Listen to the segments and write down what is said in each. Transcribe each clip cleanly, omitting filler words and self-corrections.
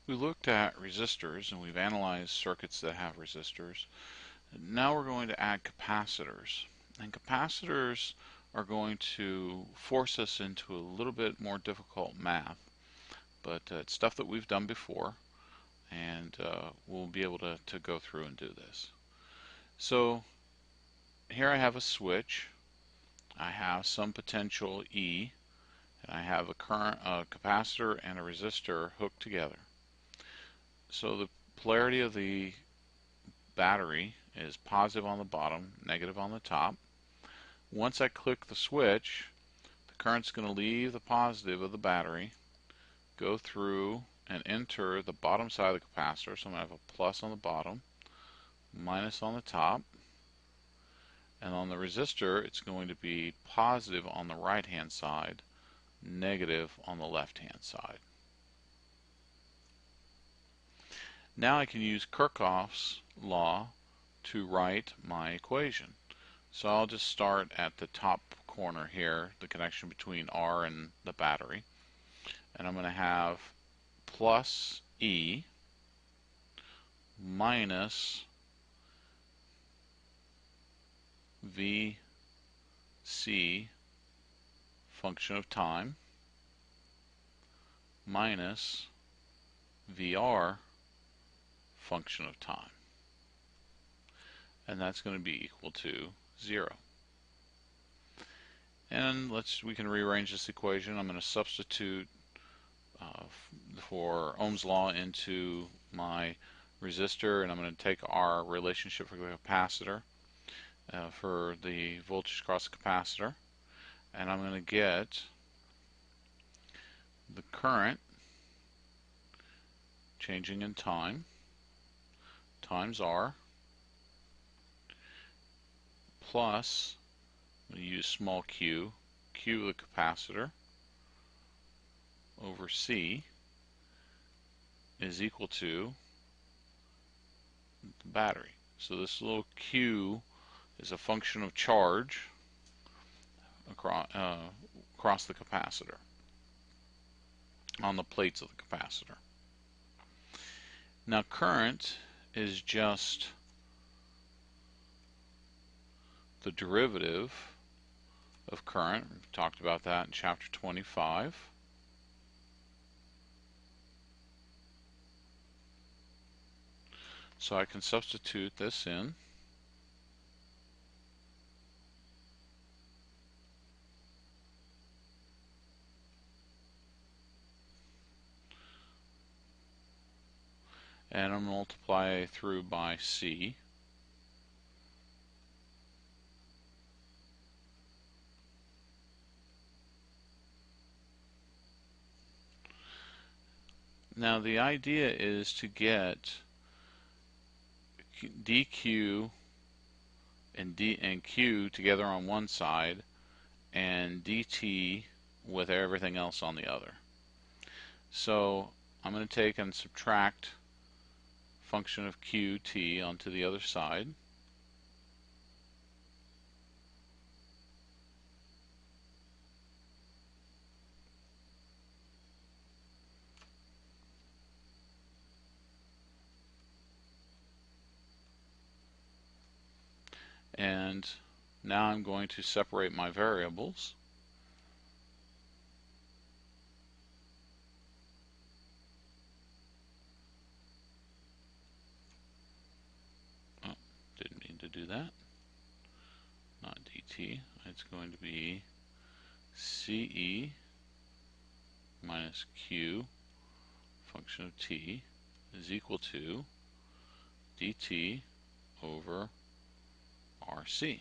We looked at resistors and we've analyzed circuits that have resistors. Now we're going to add capacitors. And capacitors are going to force us into a little bit more difficult math, but it's stuff that we've done before, and we'll be able to go through and do this. So here I have a switch. I have some potential E, and I have a current, a capacitor and a resistor hooked together. So the polarity of the battery is positive on the bottom, negative on the top. Once I click the switch, the current's going to leave the positive of the battery, go through and enter the bottom side of the capacitor. So I'm going to have a plus on the bottom, minus on the top, and on the resistor it's going to be positive on the right hand side, negative on the left hand side. Now I can use Kirchhoff's law to write my equation. So I'll just start at the top corner here, the connection between R and the battery, and I'm going to have plus E minus VC function of time minus VR function of time, and that's going to be equal to 0. And we can rearrange this equation. I'm going to substitute for Ohm's law into my resistor, and I'm going to take our relationship for the capacitor for the voltage across the capacitor, and I'm going to get the current changing in time times R plus, I'm going to use small q, q of the capacitor over C is equal to the battery. So this little q is a function of charge across the capacitor, on the plates of the capacitor. Now current is just the derivative of current. We talked about that in chapter 25. So I can substitute this in. And I'll multiply through by C. Now the idea is to get dq and q together on one side and dt with everything else on the other. So I'm going to take and subtract function of qt onto the other side. And now I'm going to separate my variables. Oh, didn't mean to do that. Not dt. It's going to be ce minus q function of t is equal to dt over RC.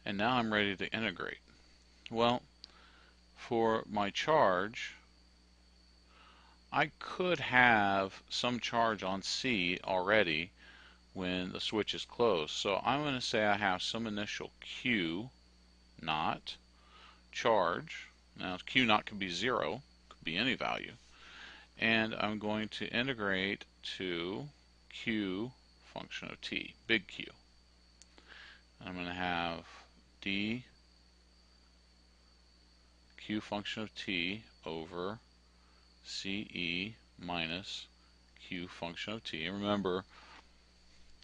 And now I'm ready to integrate. Well, for my charge, I could have some charge on C already when the switch is closed. So I'm going to say I have some initial Q naught charge. Now Q naught could be 0, could be any value. And I'm going to integrate to Q function of T, big Q. I'm going to have dq Q function of t over CE minus Q function of t. And remember,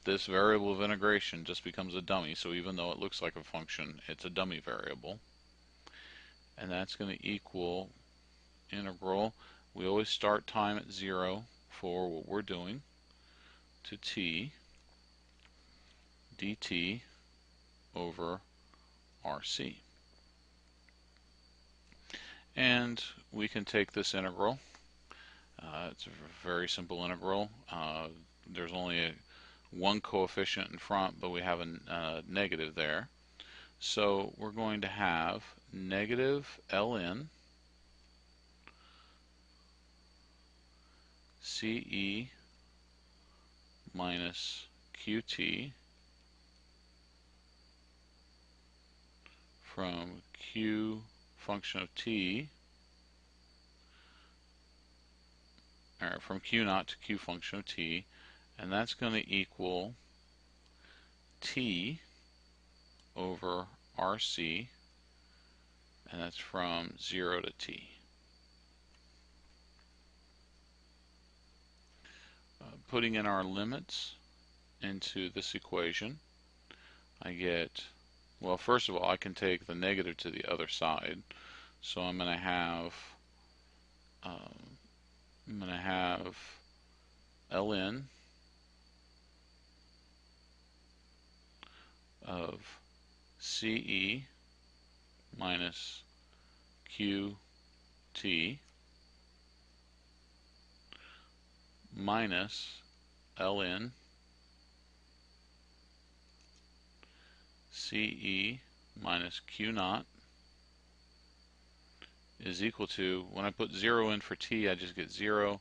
this variable of integration just becomes a dummy, so even though it looks like a function, it's a dummy variable. And that's going to equal integral. We always start time at 0 for what we're doing, to t dt over RC. And we can take this integral. It's a very simple integral. There's only one coefficient in front, but we have a negative there. So we're going to have negative ln CE minus QT from Q function of t, or from Q naught to Q function of t, and that's going to equal t over RC, and that's from 0 to t. Putting in our limits into this equation, I get, well, first of all, I can take the negative to the other side, so I'm going to have ln of CE minus QT minus ln CE minus Q naught is equal to, when I put 0 in for t, I just get 0.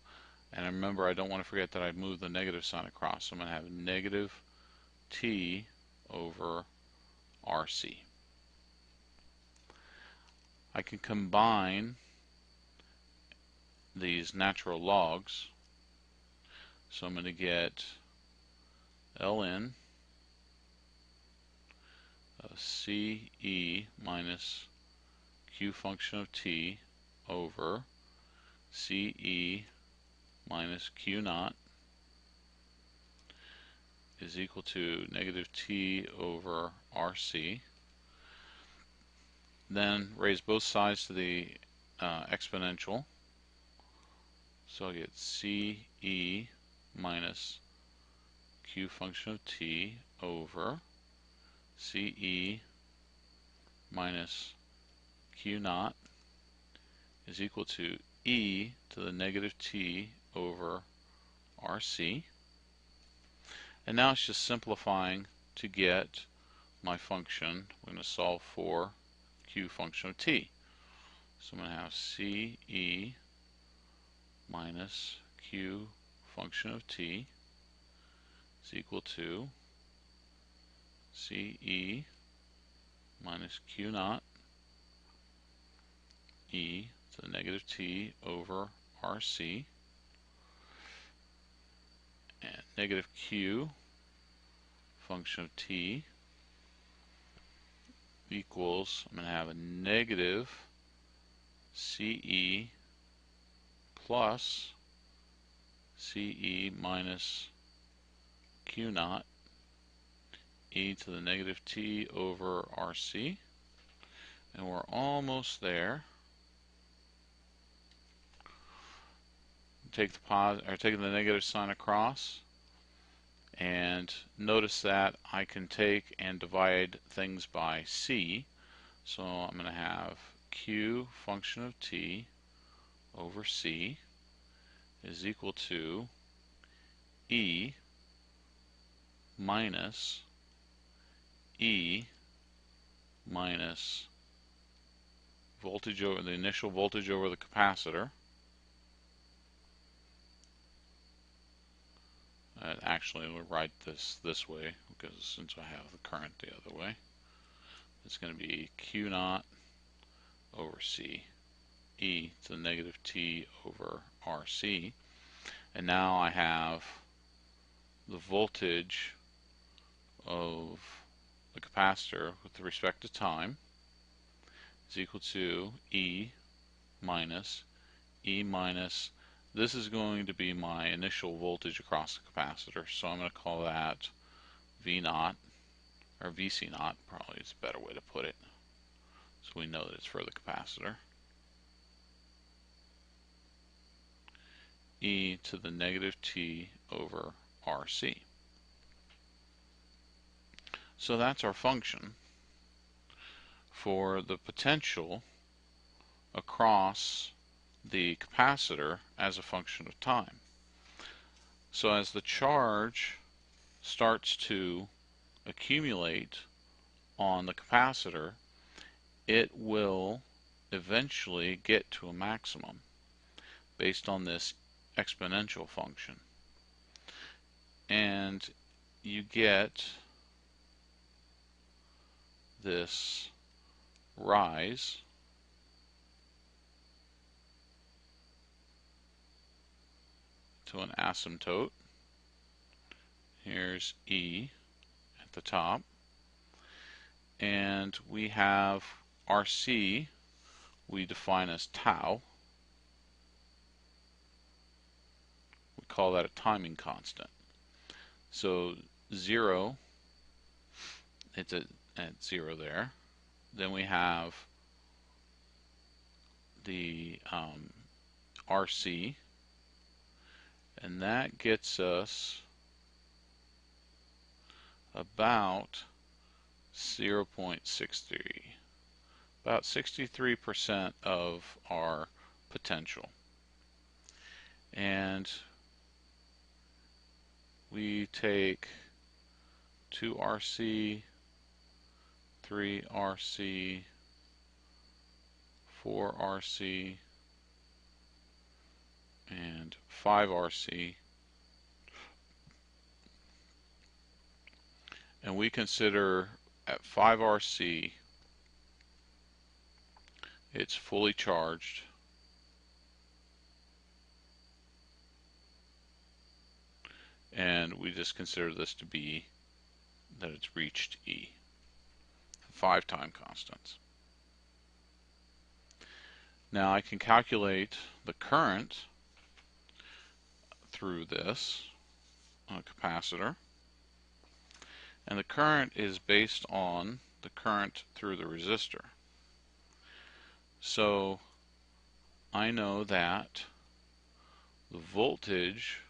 And remember, I don't want to forget that I moved the negative sign across. So I'm going to have negative t over RC. I can combine these natural logs. So I'm going to get ln of CE minus Q function of t over CE minus Q naught is equal to negative t over RC. Then raise both sides to the exponential. So I get CE minus Q function of t over CE minus Q naught is equal to e to the negative t over RC. And now it's just simplifying to get my function. We're going to solve for Q function of t. So I'm going to have CE minus Q function of t is equal to CE minus Q naught e to the negative t over RC, and negative Q function of t equals, I'm going to have a negative CE plus CE minus Q naught e to the negative t over RC, and we're almost there. Take taking the negative sign across, and notice that I can take and divide things by c. So I'm going to have Q function of t over c is equal to E minus E minus voltage over the initial voltage over the capacitor. Actually, we'll write this way, because since I have the current the other way, it's going to be Q naught over C e to the negative t over RC. And now I have the voltage of the capacitor with respect to time, is equal to E minus this is going to be my initial voltage across the capacitor, so I'm going to call that V naught, or VC naught, probably is a better way to put it, so we know that it's for the capacitor. E to the negative t over RC. So that's our function for the potential across the capacitor as a function of time. So as the charge starts to accumulate on the capacitor, it will eventually get to a maximum based on this exponential function. And you get this rise to an asymptote. Here's E at the top. And we have RC, we define as tau. We call that a timing constant. So 0, it's at 0 there. Then we have the RC, and that gets us about 0.63, about 63% of our potential. And we take 2RC, 3RC, 4RC, and 5RC, and we consider at 5RC it's fully charged, and we just consider this to be that it's reached E. 5 time constants. Now I can calculate the current through this capacitor, and the current is based on the current through the resistor. So I know that the voltage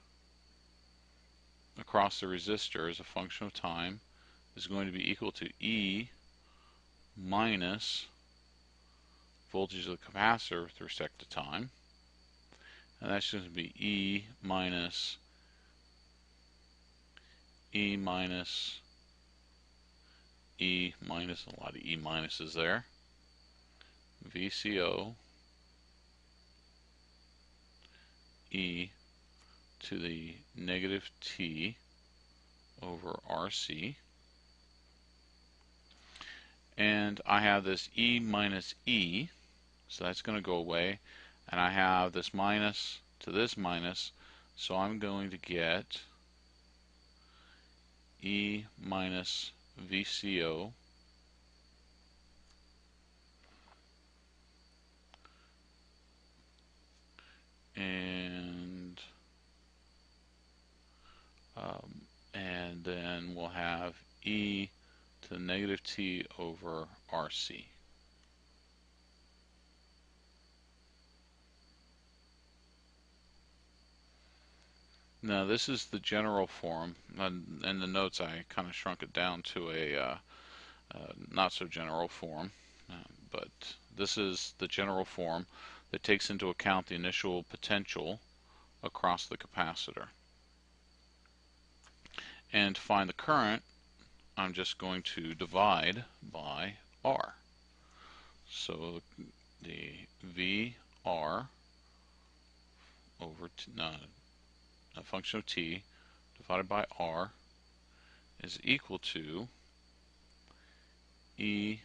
across the resistor as a function of time is going to be equal to E minus voltage of the capacitor with respect to time, and that's going to be E minus a lot of E minuses there, VCO E to the negative t over RC, and I have this E minus E, so that's going to go away, and I have this minus to this minus, so I'm going to get E minus VCO and then we'll have E to the negative t over RC. Now this is the general form. In the notes I kind of shrunk it down to a not so general form, but this is the general form that takes into account the initial potential across the capacitor. And to find the current, I'm just going to divide by R. So the VR over a function of t divided by R is equal to E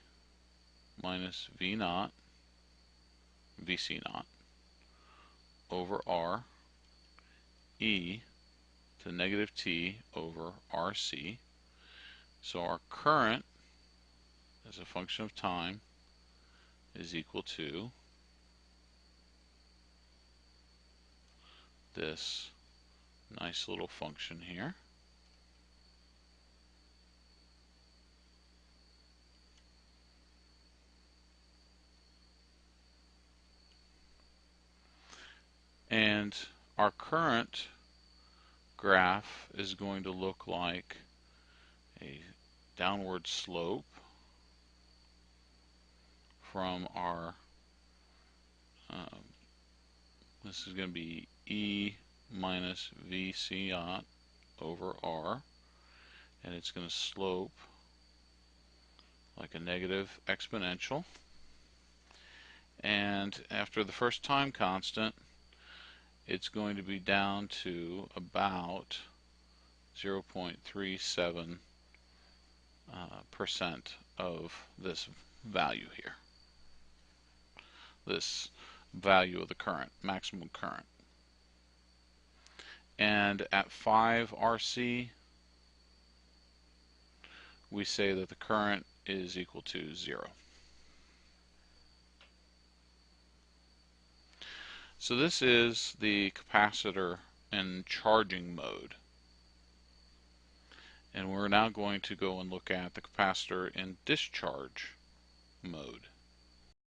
minus V naught, VC naught, over R, E to negative t over RC. So our current as a function of time is equal to this nice little function here. And our current graph is going to look like a downward slope from our, this is going to be E minus VC naught over R, and it's going to slope like a negative exponential. And after the first time constant, it's going to be down to about 0.37% of this value here, this value of the current, maximum current. And at 5 RC, we say that the current is equal to 0. So this is the capacitor in charging mode. And we're now going to go and look at the capacitor in discharge mode.